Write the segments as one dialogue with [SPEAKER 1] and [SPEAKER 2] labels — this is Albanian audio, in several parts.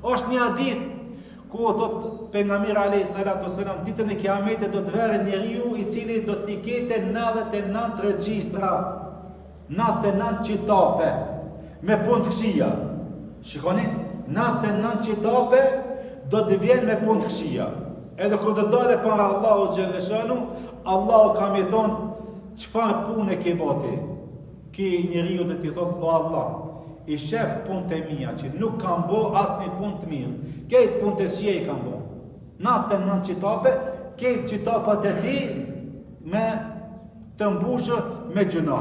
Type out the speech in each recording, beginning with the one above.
[SPEAKER 1] Është një hadith ku thot pejgamberi alayhi salatu wasalam, ditën e Kiametit do të vërret njeriu i cili do t'i ketë 99 regjistra, 99 qitape me punë të këqija. Shikoni, 99 qitape do të vjen me punë të këqija. Edhe kur do dole para Allahu xhaleshanu, Allahu ka më thonë çfarë punë ke voti. Ki njeriu do t'i thotë, o Allah, i shef punë të mia që nuk kam bo asnjë punë të mirë. Këtë punë të këqija i kam bo. 99 qitape, këtë qitapat e ti me të mbushë me gjuna.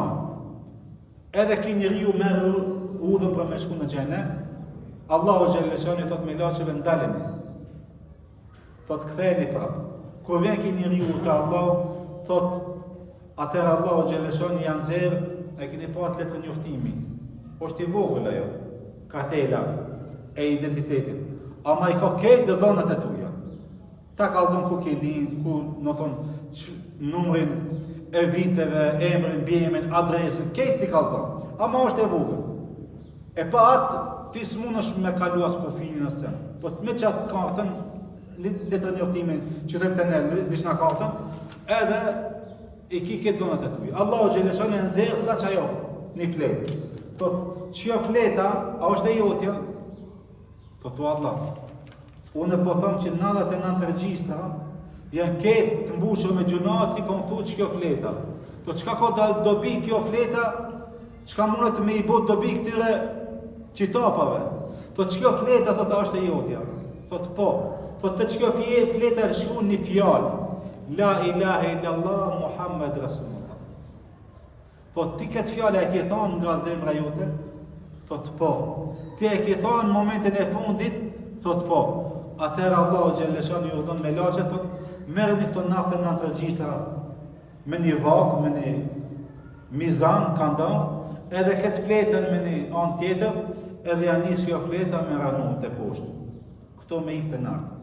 [SPEAKER 1] Edhe ki njeriu merr udhën për me shku në xhenem. Allahu xhaleshani thot me laçeve ndaleni. Thot ktheheni prap. Kur vjen ki njeriu te Allahu, thot atëherë Allahu xhaleshani janë nxjerr, e keni pa atë letrën njoftimi. Është i vogël ajo, kartela e identitetit. Ama i ka këtë dhënat e tuja. Ta kallëzon ku ke lind, ku noton numrin e viteve, emrin, bjemin, adresën, këtë i kallëzon. Ama është e vogël. E pa atë, ti s'munësh me kalu as kufinin asë. Po të me qatë kartën, letrën njoftimin që të të nërë, dishna kartën, edhe i ki këtë dhënat e tuja. Allahu xhaleshani e nxjerr sa që ajo, një fletë. Thot, që jo fleta, a është e jotja? Thot, o Allah, unë po thëmë që 99 regjistra janë ketë të mbushur me gjunat, ti po më thu që kjo fleta. Thot, qka ka dobi kjo fleta, qka mundet me i bot dobi këtyre qitapave? Thot, që kjo fleta, thot, a është e jotja? Thot, po. Thot, të që kjo fleta rëshkun një fjallë. La ilahe illallah, Muhammed Rasulullah. Thot, ti këtë fjallë e ke thonë nga zemra jote? Thot, po. Ti e ke thonë në momentin e fundit? Thot, po. Atëherë Allahu xhaleshani ju dhon me laçet, thot, merrni këto 99 regjistra me një vakë, me një mizan, kandar, edhe këtë fletën me një anë tjetër, edhe ja nis kjo fleta me ranun të poshtë. Këto me ikë të nartë.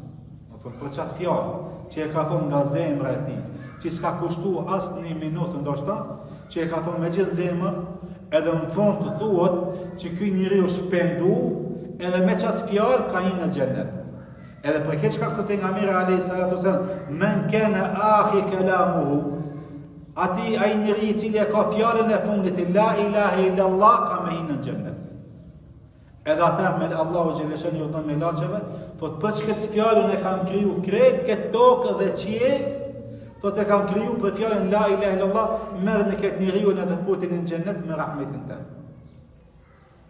[SPEAKER 1] Për qatë fjallë, që e ka thonë nga zemra e ti, që s'ka kushtu asë një minutë ndoshta, që e ka thonë me gjithë zemër, edhe në fund të thuhet që ky njeri u shpendu, edhe me qatë fjallë ka një në xhenet. Edhe për këtë çka këtë pejgamberi alayhi salatu wasallam, men kana akhi kalamuhu, ati ai njeri i cili e ka fjallën e fundit, la ilahe illallah, ka me hinë në xhenet. Edhe ata me Allahu xhaleshani ju dhon me laçeve, thot për këtë fjalën e kam kriju krejt këtë tokë dhe qiell, thot e kam kriju për fjalën la ilaha illallah, merrni këtë njeriu edhe futin në xhenet me rahmetin tënd.